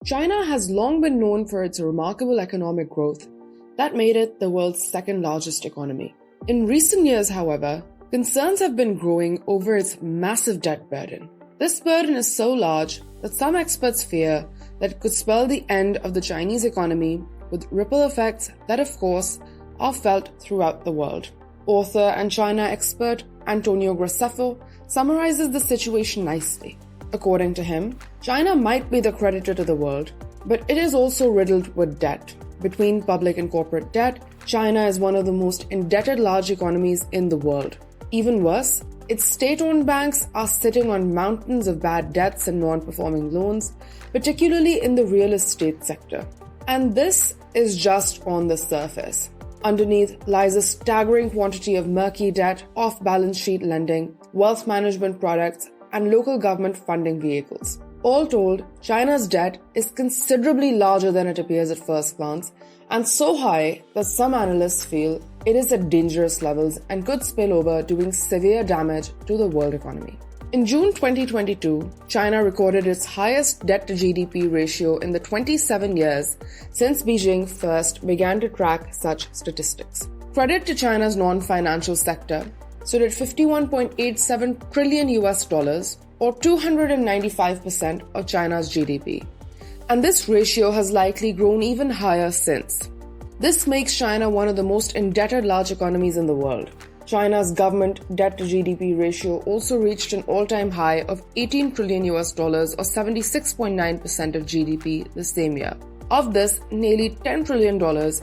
China has long been known for its remarkable economic growth that made it the world's second largest economy. In recent years, however, concerns have been growing over its massive debt burden. This burden is so large that some experts fear that it could spell the end of the Chinese economy, with ripple effects that, of course, are felt throughout the world. Author and China expert Antonio Graceffo summarizes the situation nicely. According to him, China might be the creditor to the world, but it is also riddled with debt. Between public and corporate debt, China is one of the most indebted large economies in the world. Even worse, its state-owned banks are sitting on mountains of bad debts and non-performing loans, particularly in the real estate sector. And this is just on the surface. Underneath lies a staggering quantity of murky debt, off-balance sheet lending, wealth management products, and local government funding vehicles. All told, China's debt is considerably larger than it appears at first glance, and so high that some analysts feel it is at dangerous levels and could spill over, doing severe damage to the world economy. In June 2022, China recorded its highest debt-to-GDP ratio in the 27 years since Beijing first began to track such statistics. Credit to China's non-financial sector stood at $51.87 trillion or 295% of China's GDP. And this ratio has likely grown even higher since. This makes China one of the most indebted large economies in the world. China's government debt-to-GDP ratio also reached an all-time high of $18 trillion or 76.9% of GDP the same year. Of this, nearly $10 trillion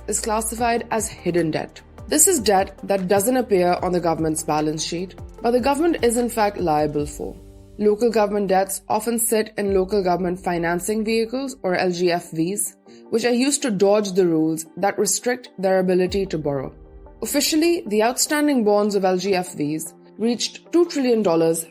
is classified as hidden debt. This is debt that doesn't appear on the government's balance sheet, but the government is in fact liable for. Local government debts often sit in local government financing vehicles or LGFVs, which are used to dodge the rules that restrict their ability to borrow. Officially, the outstanding bonds of LGFVs reached $2 trillion,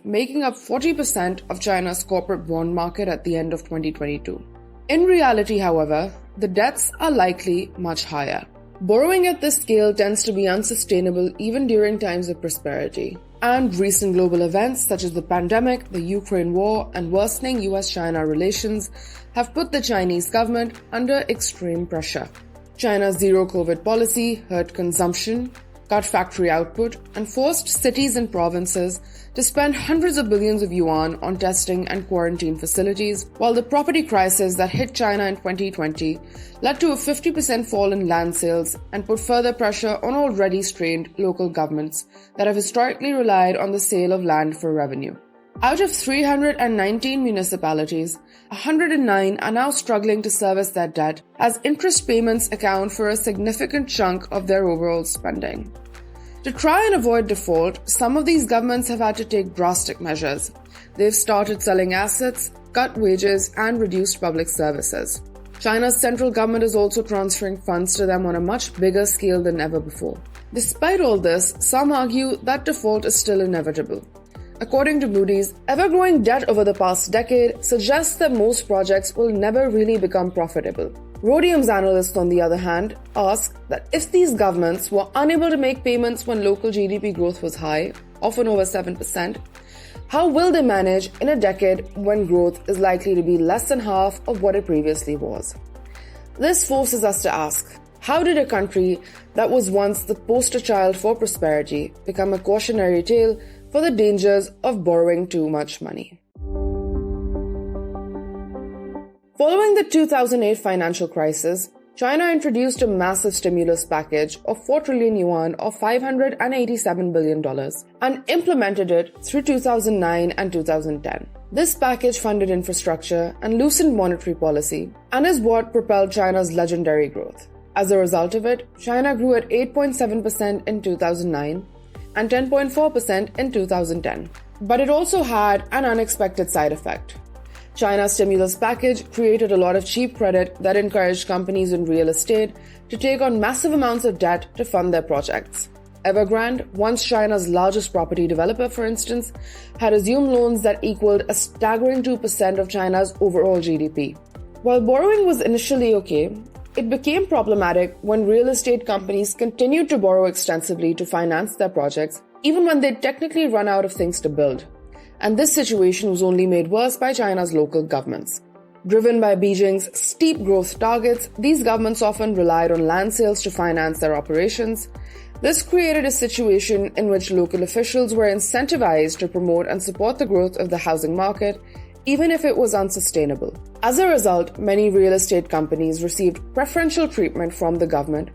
making up 40% of China's corporate bond market at the end of 2022. In reality, however, the debts are likely much higher. Borrowing at this scale tends to be unsustainable even during times of prosperity. And recent global events such as the pandemic, the Ukraine war, and worsening US-China relations have put the Chinese government under extreme pressure. China's zero-COVID policy hurt consumption, cut factory output, and forced cities and provinces to spend hundreds of billions of yuan on testing and quarantine facilities, while the property crisis that hit China in 2020 led to a 50% fall in land sales and put further pressure on already strained local governments that have historically relied on the sale of land for revenue. Out of 319 municipalities, 109 are now struggling to service their debt, as interest payments account for a significant chunk of their overall spending. To try and avoid default, some of these governments have had to take drastic measures. They've started selling assets, cut wages, and reduced public services. China's central government is also transferring funds to them on a much bigger scale than ever before. Despite all this, some argue that default is still inevitable. According to Moody's, ever-growing debt over the past decade suggests that most projects will never really become profitable. Rhodium's analysts, on the other hand, ask that if these governments were unable to make payments when local GDP growth was high, often over 7%, how will they manage in a decade when growth is likely to be less than half of what it previously was? This forces us to ask, how did a country that was once the poster child for prosperity become a cautionary tale for the dangers of borrowing too much money? Following the 2008 financial crisis, China introduced a massive stimulus package of 4 trillion yuan or $587 billion and implemented it through 2009 and 2010. This package funded infrastructure and loosened monetary policy and is what propelled China's legendary growth. As a result of it, China grew at 8.7% in 2009 and 10.4% in 2010. But it also had an unexpected side effect. China's stimulus package created a lot of cheap credit that encouraged companies in real estate to take on massive amounts of debt to fund their projects. Evergrande, once China's largest property developer, for instance, had assumed loans that equaled a staggering 2% of China's overall GDP. While borrowing was initially okay, it became problematic when real estate companies continued to borrow extensively to finance their projects, even when they'd technically run out of things to build. And this situation was only made worse by China's local governments. Driven by Beijing's steep growth targets, these governments often relied on land sales to finance their operations. This created a situation in which local officials were incentivized to promote and support the growth of the housing market, even if it was unsustainable. As a result, many real estate companies received preferential treatment from the government,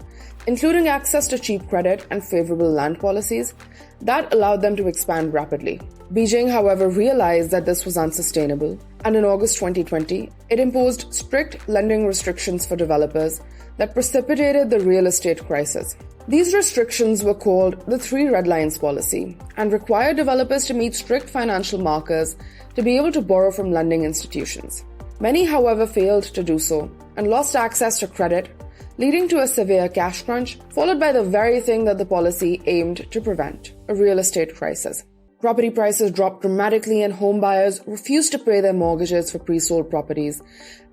including access to cheap credit and favorable land policies that allowed them to expand rapidly. Beijing, however, realized that this was unsustainable, and in August 2020, it imposed strict lending restrictions for developers that precipitated the real estate crisis. These restrictions were called the Three Red Lines policy and required developers to meet strict financial markers to be able to borrow from lending institutions. Many, however, failed to do so and lost access to credit, leading to a severe cash crunch, followed by the very thing that the policy aimed to prevent, a real estate crisis. Property prices dropped dramatically and home buyers refused to pay their mortgages for pre-sold properties,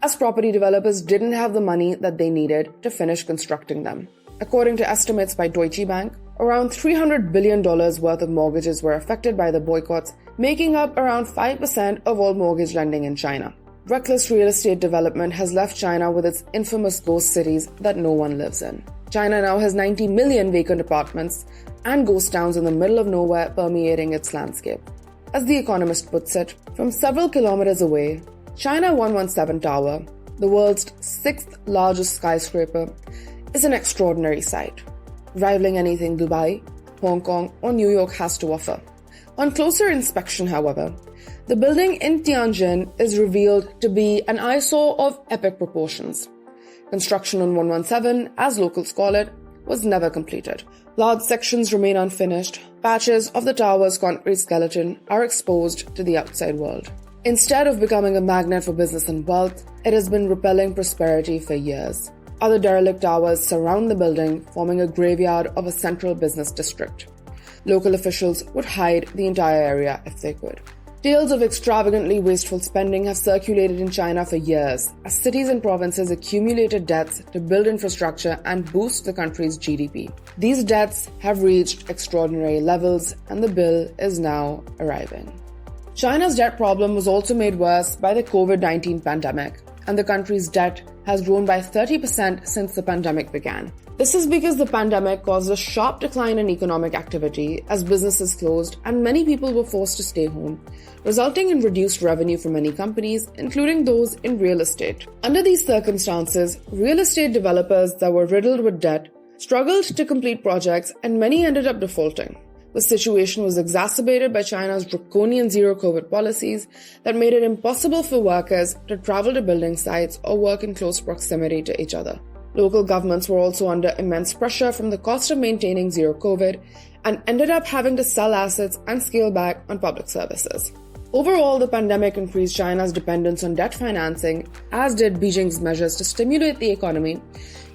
as property developers didn't have the money that they needed to finish constructing them. According to estimates by Deutsche Bank, around $300 billion worth of mortgages were affected by the boycotts, making up around 5% of all mortgage lending in China. Reckless real estate development has left China with its infamous ghost cities that no one lives in. China now has 90 million vacant apartments and ghost towns in the middle of nowhere permeating its landscape. As The Economist puts it, from several kilometers away, China 117 Tower, the world's sixth largest skyscraper, is an extraordinary sight, rivaling anything Dubai, Hong Kong, or New York has to offer. On closer inspection, however, the building in Tianjin is revealed to be an eyesore of epic proportions. Construction on 117, as locals call it, was never completed. Large sections remain unfinished. Patches of the tower's concrete skeleton are exposed to the outside world. Instead of becoming a magnet for business and wealth, it has been repelling prosperity for years. Other derelict towers surround the building, forming a graveyard of a central business district. Local officials would hide the entire area if they could. Tales of extravagantly wasteful spending have circulated in China for years, as cities and provinces accumulated debts to build infrastructure and boost the country's GDP. These debts have reached extraordinary levels, and the bill is now arriving. China's debt problem was also made worse by the COVID-19 pandemic, and the country's debt has grown by 30% since the pandemic began. This is because the pandemic caused a sharp decline in economic activity as businesses closed and many people were forced to stay home, resulting in reduced revenue for many companies, including those in real estate. Under these circumstances, real estate developers that were riddled with debt struggled to complete projects and many ended up defaulting. The situation was exacerbated by China's draconian zero-COVID policies that made it impossible for workers to travel to building sites or work in close proximity to each other. Local governments were also under immense pressure from the cost of maintaining zero-COVID and ended up having to sell assets and scale back on public services. Overall, the pandemic increased China's dependence on debt financing, as did Beijing's measures to stimulate the economy,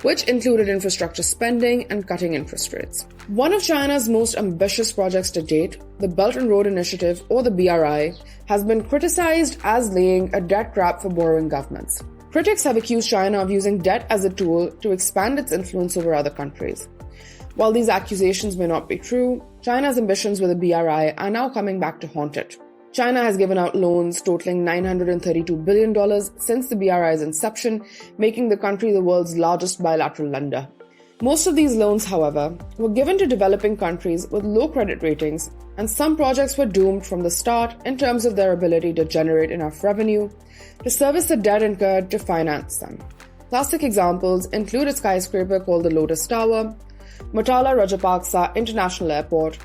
which included infrastructure spending and cutting interest rates. One of China's most ambitious projects to date, the Belt and Road Initiative, or the BRI, has been criticized as laying a debt trap for borrowing governments. Critics have accused China of using debt as a tool to expand its influence over other countries. While these accusations may not be true, China's ambitions with the BRI are now coming back to haunt it. China has given out loans totaling $932 billion since the BRI's inception, making the country the world's largest bilateral lender. Most of these loans, however, were given to developing countries with low credit ratings, and some projects were doomed from the start in terms of their ability to generate enough revenue to service the debt incurred to finance them. Classic examples include a skyscraper called the Lotus Tower, Motala Rajapaksa International Airport,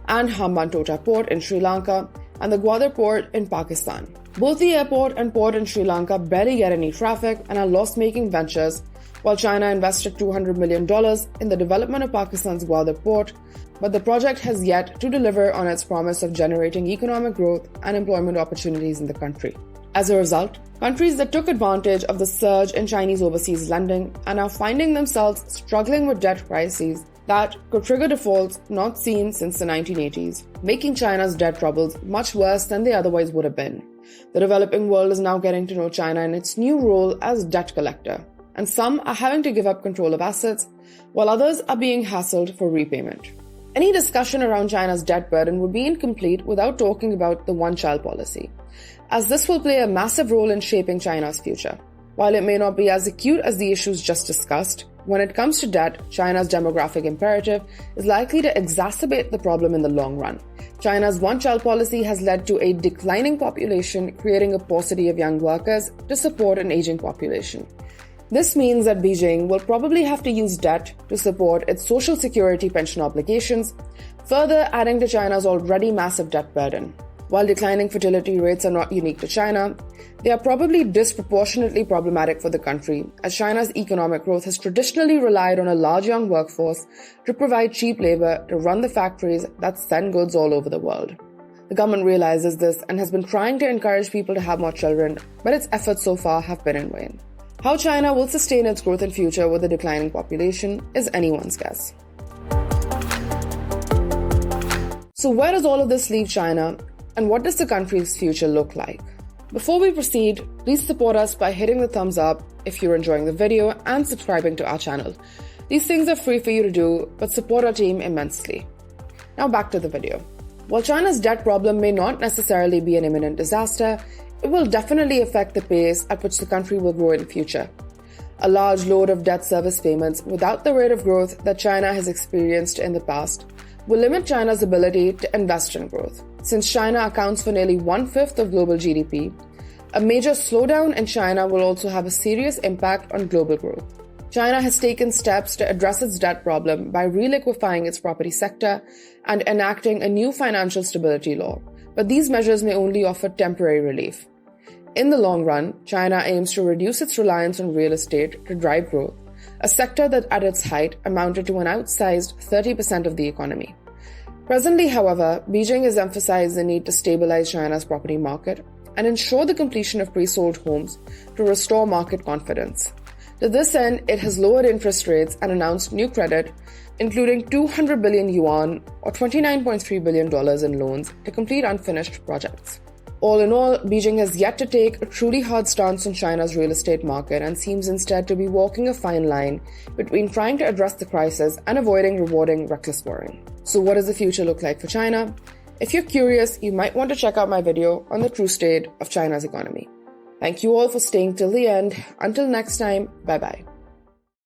and Hambantota Port in Sri Lanka, and the Gwadar Port in Pakistan. Both the airport and port in Sri Lanka barely get any traffic and are loss-making ventures, while China invested $200 million in the development of Pakistan's Gwadar Port, but the project has yet to deliver on its promise of generating economic growth and employment opportunities in the country. As a result, countries that took advantage of the surge in Chinese overseas lending are now finding themselves struggling with debt crises that could trigger defaults not seen since the 1980s, making China's debt troubles much worse than they otherwise would have been. The developing world is now getting to know China in its new role as debt collector, and some are having to give up control of assets, while others are being hassled for repayment. Any discussion around China's debt burden would be incomplete without talking about the one-child policy. as this will play a massive role in shaping China's future. While it may not be as acute as the issues just discussed, when it comes to debt, China's demographic imperative is likely to exacerbate the problem in the long run. China's one-child policy has led to a declining population, creating a paucity of young workers to support an aging population. This means that Beijing will probably have to use debt to support its social security pension obligations, further adding to China's already massive debt burden. While declining fertility rates are not unique to China, they are probably disproportionately problematic for the country, as China's economic growth has traditionally relied on a large young workforce to provide cheap labor to run the factories that send goods all over the world. The government realizes this and has been trying to encourage people to have more children, but its efforts so far have been in vain. How China will sustain its growth in future with a declining population is anyone's guess. So where does all of this leave China, and what does the country's future look like? Before we proceed, please support us by hitting the thumbs up if you're enjoying the video and subscribing to our channel. These things are free for you to do, but support our team immensely. Now back to the video. While China's debt problem may not necessarily be an imminent disaster, it will definitely affect the pace at which the country will grow in future. A large load of debt service payments without the rate of growth that China has experienced in the past will limit China's ability to invest in growth. Since China accounts for nearly 1/5 of global GDP, a major slowdown in China will also have a serious impact on global growth. China has taken steps to address its debt problem by reliquefying its property sector and enacting a new financial stability law, but these measures may only offer temporary relief. In the long run, China aims to reduce its reliance on real estate to drive growth, a sector that at its height amounted to an outsized 30% of the economy. Presently, however, Beijing has emphasized the need to stabilize China's property market and ensure the completion of pre-sold homes to restore market confidence. To this end, it has lowered interest rates and announced new credit, including 200 billion yuan or $29.3 billion in loans to complete unfinished projects. All in all, Beijing has yet to take a truly hard stance on China's real estate market and seems instead to be walking a fine line between trying to address the crisis and avoiding rewarding reckless borrowing. So what does the future look like for China? If you're curious, you might want to check out my video on the true state of China's economy. Thank you all for staying till the end. Until next time, bye-bye.